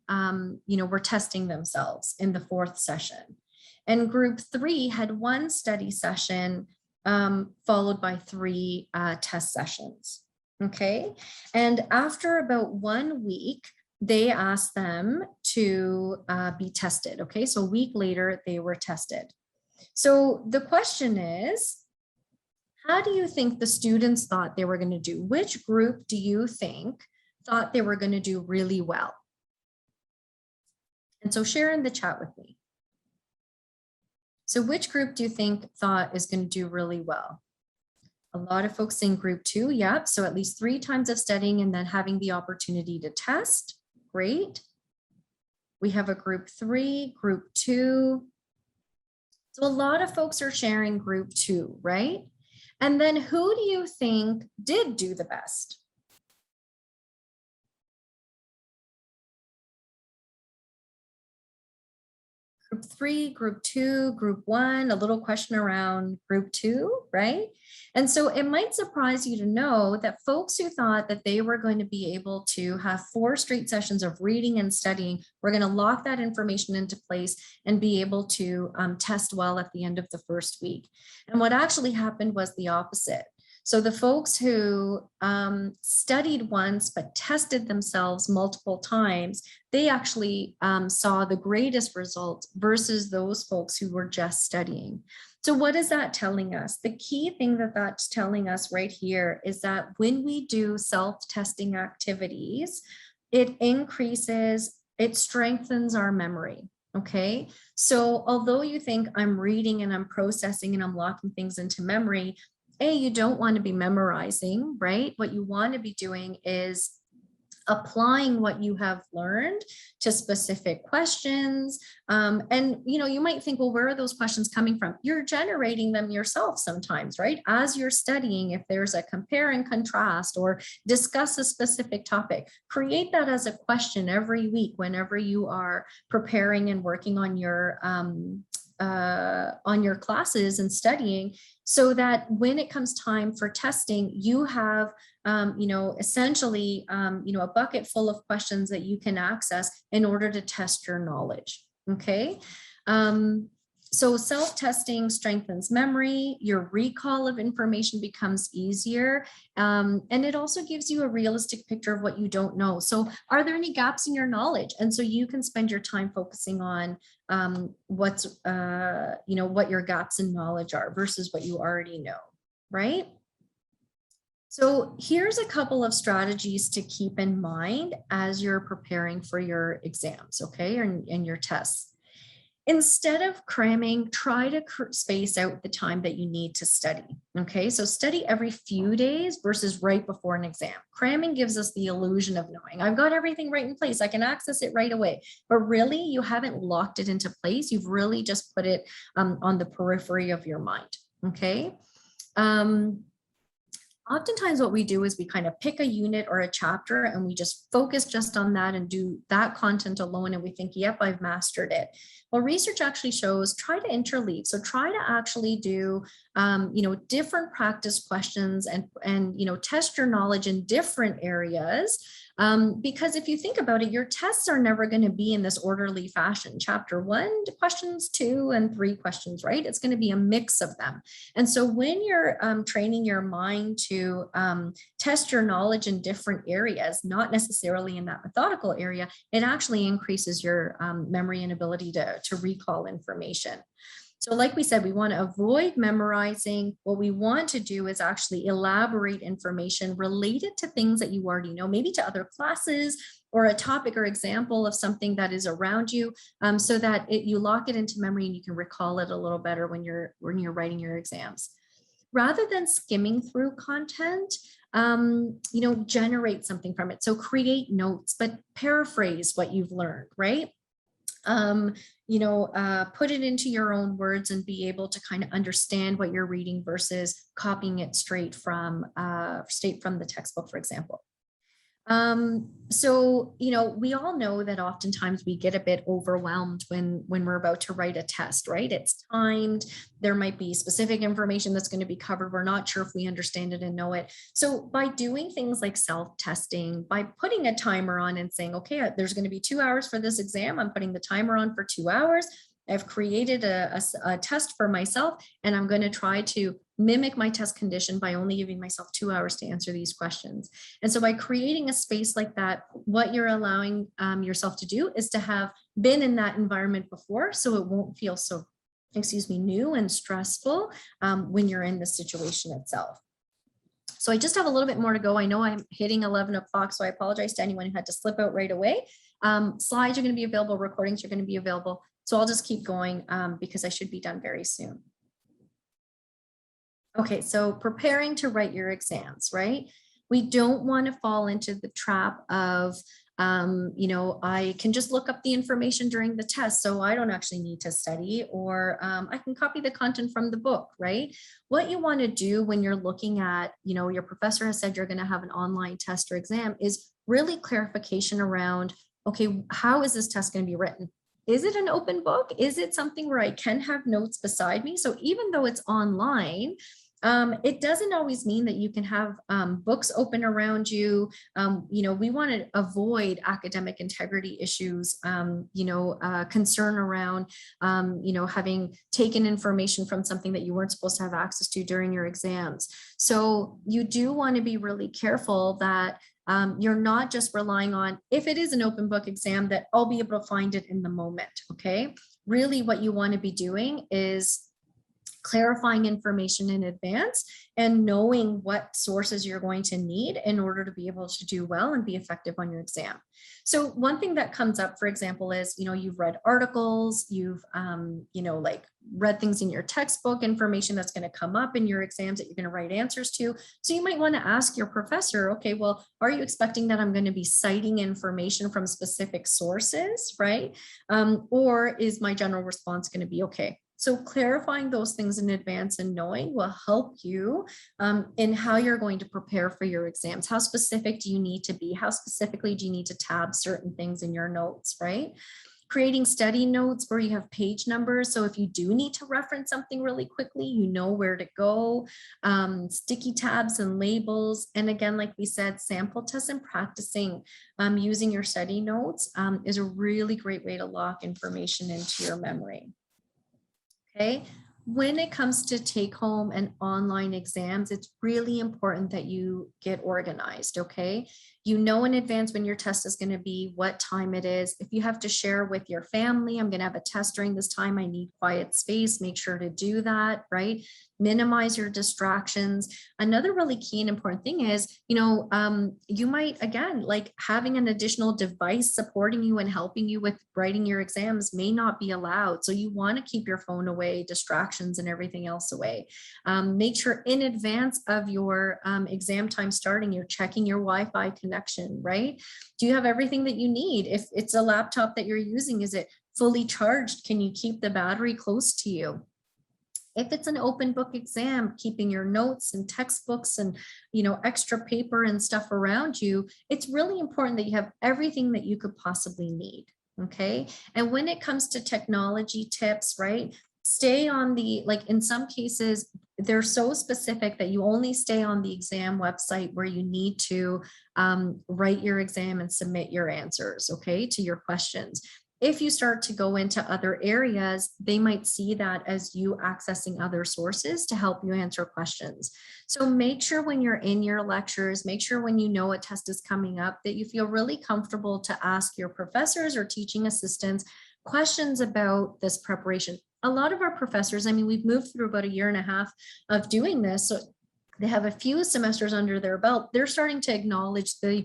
were testing themselves in the 4th session. And group 3 had 1 study session followed by 3 test sessions. Okay. And after about 1 week, they asked them to be tested. Okay, so a week later, they were tested. So the question is, how do you think the students thought they were going to do? Which group do you think thought they were going to do really well? And so share in the chat with me. So which group do you think thought is going to do really well? A lot of folks in group 2, yep. So at least 3 times of studying and then having the opportunity to test. Great. We have a group 3, group 2. So a lot of folks are sharing group 2, right? And then who do you think did do the best? Group 3, group 2, group 1, a little question around group 2, right? And so it might surprise you to know that folks who thought that they were going to be able to have 4 straight sessions of reading and studying, we're going to lock that information into place and be able to test well at the end of the first week. And what actually happened was the opposite. So the folks who studied once but tested themselves multiple times, they actually saw the greatest results versus those folks who were just studying. So what is that telling us? The key thing that that's telling us right here is that when we do self-testing activities, it strengthens our memory. Okay, so although you think I'm reading and I'm processing and I'm locking things into memory, you don't want to be memorizing, right? What you want to be doing is applying what you have learned to specific questions. And you might think, well, where are those questions coming from? You're generating them yourself sometimes, right? As you're studying, if there's a compare and contrast or discuss a specific topic, create that as a question every week whenever you are preparing and working on your classes and studying, so that when it comes time for testing, you have, essentially, a bucket full of questions that you can access in order to test your knowledge. Okay. So self-testing strengthens memory, your recall of information becomes easier, and it also gives you a realistic picture of what you don't know. So are there any gaps in your knowledge? And so you can spend your time focusing on what your gaps in knowledge are versus what you already know, right? So here's a couple of strategies to keep in mind as you're preparing for your exams, okay, and your tests. Instead of cramming, try to space out the time that you need to study. Okay, so study every few days versus right before an exam. Cramming gives us the illusion of knowing I've got everything right in place, I can access it right away. But really, you haven't locked it into place. You've really just put it on the periphery of your mind. Okay. Oftentimes what we do is we kind of pick a unit or a chapter and we just focus just on that and do that content alone. And we think, yep, I've mastered it. Well, research actually shows try to interleave. So try to actually do, different practice questions and test your knowledge in different areas Because if you think about it, your tests are never going to be in this orderly fashion. Chapter 1 to questions 2 and 3 questions, right? It's going to be a mix of them. And so when you're training your mind to test your knowledge in different areas, not necessarily in that methodical area, it actually increases your memory and ability to recall information. So like we said, we want to avoid memorizing. What we want to do is actually elaborate information related to things that you already know, maybe to other classes or a topic or example of something that is around you, so that you lock it into memory and you can recall it a little better when you're writing your exams. Rather than skimming through content, generate something from it. So create notes, but paraphrase what you've learned, right? Put it into your own words and be able to kind of understand what you're reading versus copying it straight from the textbook, for example. We all know that oftentimes we get a bit overwhelmed when we're about to write a test, right? It's timed. There might be specific information that's going to be covered. We're not sure if we understand it and know it. So by doing things like self-testing, by putting a timer on and saying, okay, there's going to be 2 hours for this exam. I'm putting the timer on for 2 hours. I've created a test for myself, and I'm going to try to mimic my test condition by only giving myself 2 hours to answer these questions. And so by creating a space like that, what you're allowing yourself to do is to have been in that environment before, so it won't feel so, new and stressful when you're in the situation itself. So I just have a little bit more to go. I know I'm hitting 11 o'clock, so I apologize to anyone who had to slip out right away. Slides are going to be available, recordings are going to be available. So I'll just keep going because I should be done very soon. Okay, so preparing to write your exams, right? We don't want to fall into the trap of, I can just look up the information during the test, so I don't actually need to study, or I can copy the content from the book, right? What you want to do when you're looking at, your professor has said you're going to have an online test or exam is really clarification around, okay, how is this test going to be written? Is it an open book? Is it something where I can have notes beside me? So even though it's online, it doesn't always mean that you can have books open around you. We want to avoid academic integrity issues, concern around, having taken information from something that you weren't supposed to have access to during your exams. So you do want to be really careful that you're not just relying on, if it is an open book exam, that I'll be able to find it in the moment, okay? Really what you want to be doing is clarifying information in advance and knowing what sources you're going to need in order to be able to do well and be effective on your exam. So one thing that comes up, for example, is, you've read articles, you've, read things in your textbook, information that's going to come up in your exams that you're going to write answers to. So you might want to ask your professor, okay, well, are you expecting that I'm going to be citing information from specific sources, right? Or is my general response going to be okay? So clarifying those things in advance and knowing will help you in how you're going to prepare for your exams. How specific do you need to be? How specifically do you need to tab certain things in your notes, right? Creating study notes where you have page numbers. So if you do need to reference something really quickly, you know where to go. Sticky tabs and labels. And again, like we said, sample tests and practicing using your study notes is a really great way to lock information into your memory. Okay, when it comes to take home and online exams, it's really important that you get organized, okay? You know in advance when your test is going to be, what time it is. If you have to share with your family, I'm going to have a test during this time, I need quiet space, make sure to do that, right? Minimize your distractions. Another really key and important thing is, you might, again, like having an additional device supporting you and helping you with writing your exams may not be allowed. So you want to keep your phone away, distractions and everything else away. Make sure in advance of your exam time starting, you're checking your Wi-Fi connection, right? Do you have everything that you need? If it's a laptop that you're using, is it fully charged? Can you keep the battery close to you? If it's an open book exam, keeping your notes and textbooks and, extra paper and stuff around you, it's really important that you have everything that you could possibly need. Okay. And when it comes to technology tips, right? stay on the, like in some cases, they're so specific that you only stay on the exam website where you need to write your exam and submit your answers, okay, to your questions. If you start to go into other areas, they might see that as you accessing other sources to help you answer questions. So make sure when you're in your lectures, make sure when you know a test is coming up that you feel really comfortable to ask your professors or teaching assistants questions about this preparation. A lot of our professors, I mean, we've moved through about a year and a half of doing this. So they have a few semesters under their belt. They're starting to acknowledge the,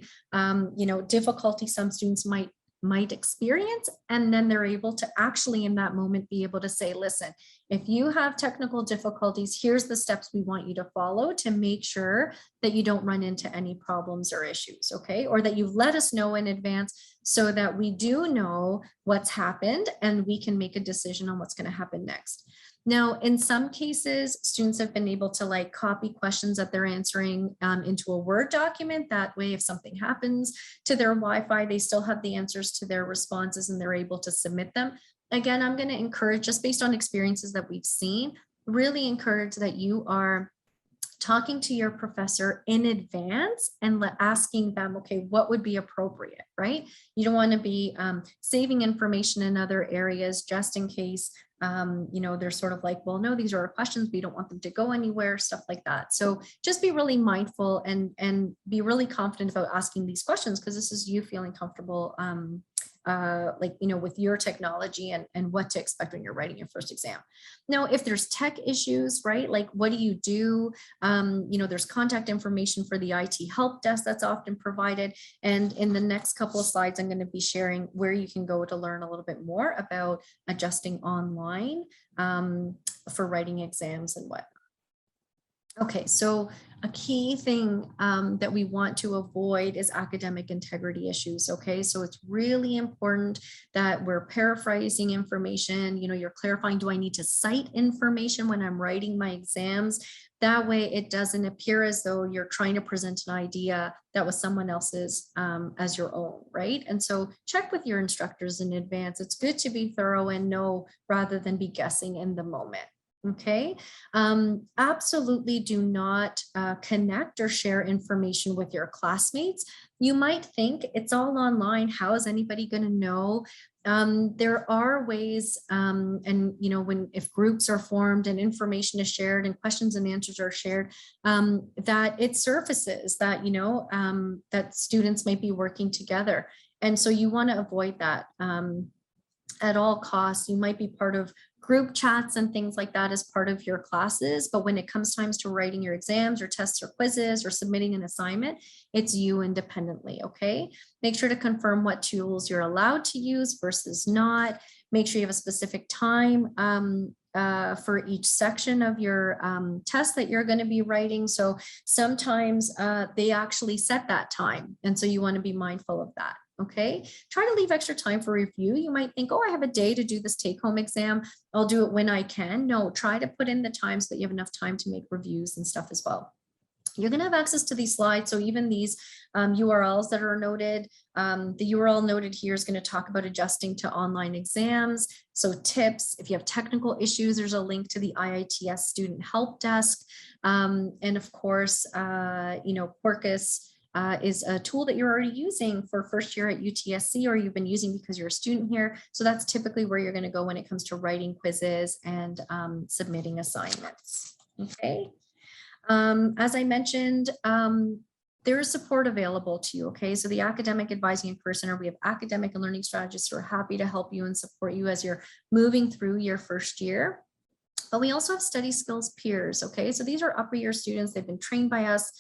difficulty some students might experience, and then they're able to actually in that moment be able to say, listen, if you have technical difficulties, here's the steps we want you to follow to make sure that you don't run into any problems or issues, okay? Or that you've let us know in advance so that we do know what's happened and we can make a decision on what's going to happen next. Now, in some cases, students have been able to like copy questions that they're answering into a Word document. That way, if something happens to their Wi-Fi, they still have the answers to their responses and they're able to submit them. Again, I'm going to encourage, just based on experiences that we've seen, really encourage that you are talking to your professor in advance and asking them, okay, what would be appropriate, right? You don't want to be saving information in other areas just in case, they're sort of like, well, no, these are our questions. We don't want them to go anywhere, stuff like that. So just be really mindful and be really confident about asking these questions, because this is you feeling comfortable with your technology and what to expect when you're writing your first exam. Now, if there's tech issues, right, like what do you do? There's contact information for the IT help desk that's often provided. And in the next couple of slides, I'm going to be sharing where you can go to learn a little bit more about adjusting online for writing exams and what. Okay, so a key thing that we want to avoid is academic integrity issues, okay? So it's really important that we're paraphrasing information, you're clarifying, do I need to cite information when I'm writing my exams? That way it doesn't appear as though you're trying to present an idea that was someone else's as your own, right? And so check with your instructors in advance. It's good to be thorough and know rather than be guessing in the moment. Okay, absolutely do not connect or share information with your classmates. You might think it's all online. How is anybody going to know? There are ways, if groups are formed and information is shared and questions and answers are shared, that it surfaces that, that students might be working together. And so you want to avoid that at all costs. You might be part of group chats and things like that as part of your classes. But when it comes times to writing your exams or tests or quizzes or submitting an assignment, it's you independently, okay? Make sure to confirm what tools you're allowed to use versus not. Make sure you have a specific time for each section of your test that you're going to be writing. So sometimes they actually set that time. And so you want to be mindful of that. Okay, try to leave extra time for review. You might think, oh, I have a day to do this take-home exam. I'll do it when I can. No, try to put in the time so that you have enough time to make reviews and stuff as well. You're going to have access to these slides. So even these URLs that are noted, the URL noted here is going to talk about adjusting to online exams. So tips, if you have technical issues, there's a link to the IITS student help desk. And of course, Quarkus is a tool that you're already using for first year at UTSC, or you've been using because you're a student here. So that's typically where you're going to go when it comes to writing quizzes and submitting assignments. Okay. As I mentioned, there is support available to you. Okay. So the academic advising in person, or we have academic and learning strategists who are happy to help you and support you as you're moving through your first year. But we also have study skills peers. Okay. So these are upper year students. They've been trained by us.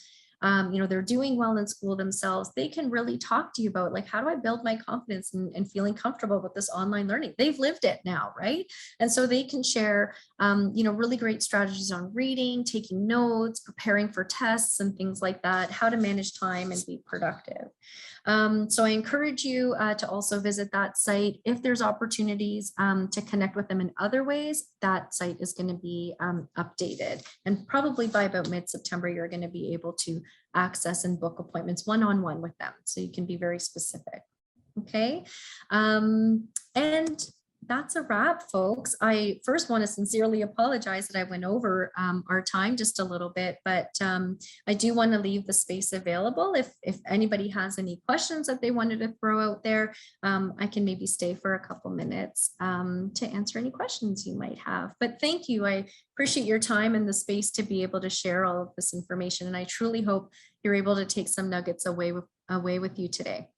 They're doing well in school themselves. They can really talk to you about, like, how do I build my confidence and feeling comfortable with this online learning? They've lived it now, right? And so they can share, really great strategies on reading, taking notes, preparing for tests and things like that, how to manage time and be productive. So I encourage you to also visit that site. If there's opportunities to connect with them in other ways, that site is going to be updated. And probably by about mid-September, you're going to be able to access and book appointments one-on-one with them. So you can be very specific. Okay. And That's a wrap, folks. I first want to sincerely apologize that I went over our time just a little bit, but I do want to leave the space available. If anybody has any questions that they wanted to throw out there, I can maybe stay for a couple minutes to answer any questions you might have. But thank you. I appreciate your time and the space to be able to share all of this information. And I truly hope you're able to take some nuggets away with you today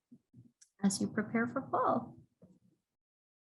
as you prepare for fall.